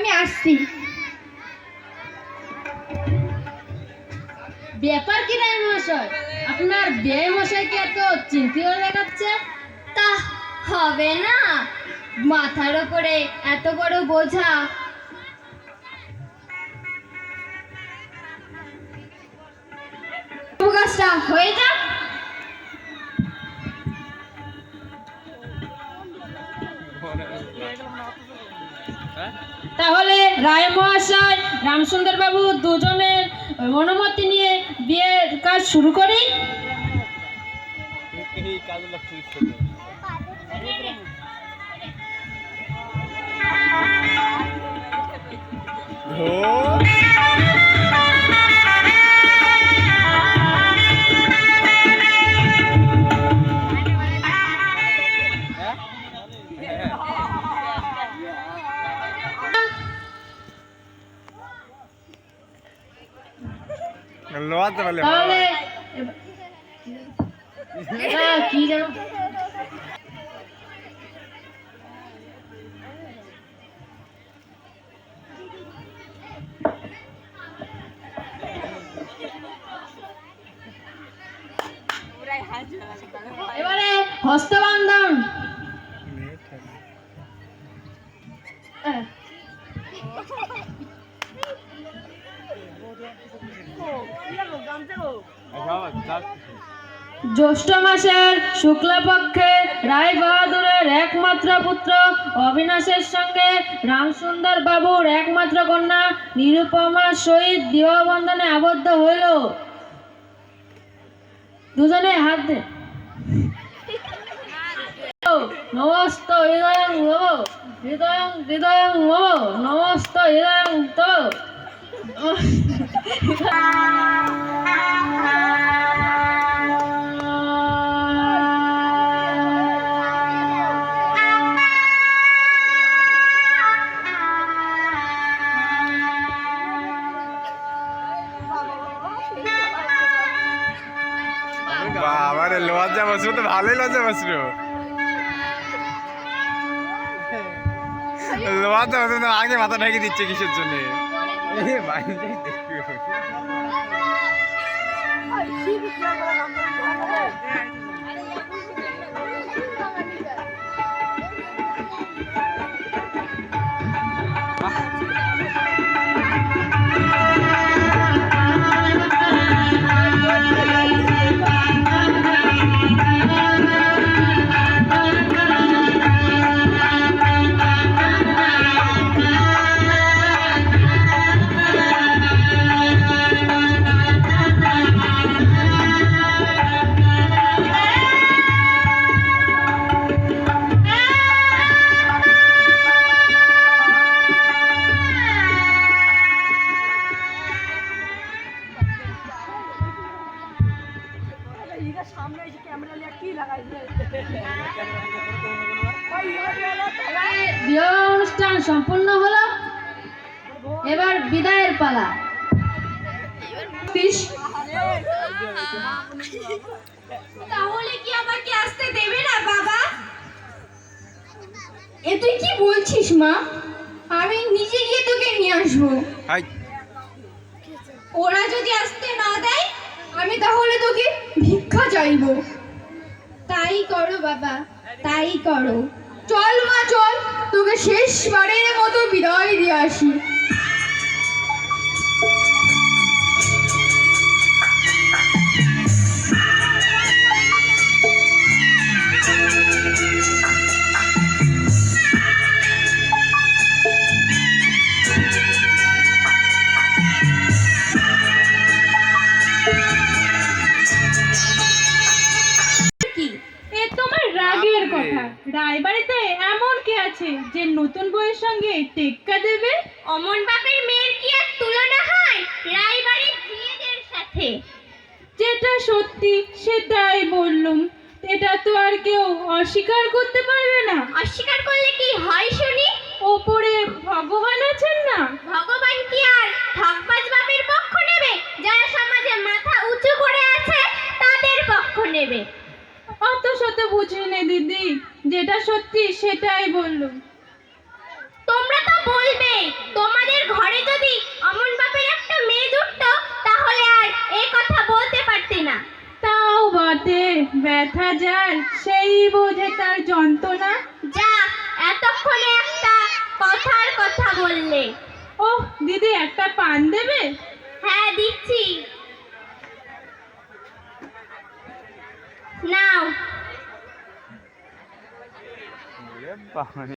আমি আসছি। ব্যাপার কি রায় মশাই, আপনার ব্যয় মশাইকে এত চিন্তিত দেখাচ্ছে? তা হবে না, মাথার উপরে এত বড় বোঝা। কাজটা হয়ে যাক। তাহলে রায় মহাশয় রামসুন্দর বাবু দুজনের অনুমতি নিয়ে বিয়ের কাজ শুরু করি। তাহলে কি যেন এবারে হস্তবন্ধন। জ্যৈষ্ঠ মাসের শুক্লপক্ষে রায় বাহাদুরের একমাত্র পুত্র অবিনাশের সঙ্গে রামসুন্দর বাবুর একমাত্র কন্যা নিরুপমার সহিত বিবাহবন্ধনে আবদ্ধ হইল। দুজনে হাত দে। নমস্ত হৃদয়ং নমো হৃদয়ং হৃদয়ং নমো নমস্ত হৃদয়ং তো। বাবারে লজ্জা বসলো তো, ভালোই লজ্জা বসলো। লজ্জা বসলো আগে মাথা ঢেকে দিচ্ছে কিসের জন্য? বিবাহ অনুষ্ঠান সম্পূর্ণ হলো, এবার বিদায়ের পালা। তাহলে কি আমাকে আসতে দেবে না বাবা? এ তুই কি বলছিস মা? আমি নিজে গিয়ে তোকে নিয়ে আসবো। ওরা যদি আসতে না দেয় আমি তাহলে তোকে ভিক্ষা চাইবো। তাই করো বাবা, তাই করো। চল মা চল, তোকে শেষবারের মতো বিদায় দিয়ে আসি। রায়বাড়িতে এমন কি আছে যে নতুন বউয়ের সঙ্গে টেক্কা দেবে? অমন বাপের মেয়ের কি আর তুলনা হয় রায়বাড়ির ঝিয়েদের সাথে? যেটা সত্যি সেটাই বললুম, এটা তো আর কেউ অস্বীকার করতে পারবে না। অস্বীকার করলে কি হয় শুনি? ওপরে ভগবান আছেন না? ভগবান কি আর ঠকবাজ বাপের পক্ষ নেবে? যারা সমাজে মাথা উঁচু করে আছে তাদের পক্ষ নেবে। অত শত বুঝিনি দিদি, যেটা সত্যি সেটাই বললুম। তোমরা তো বলবে ব্যথা যার সেই বোঝে তার যন্ত্রণা। যা, এতক্ষণে একটা কথার কথা বললে। ওহ দিদি, একটা পান দেবে? হ্যাঁ দিচ্ছি, নাও।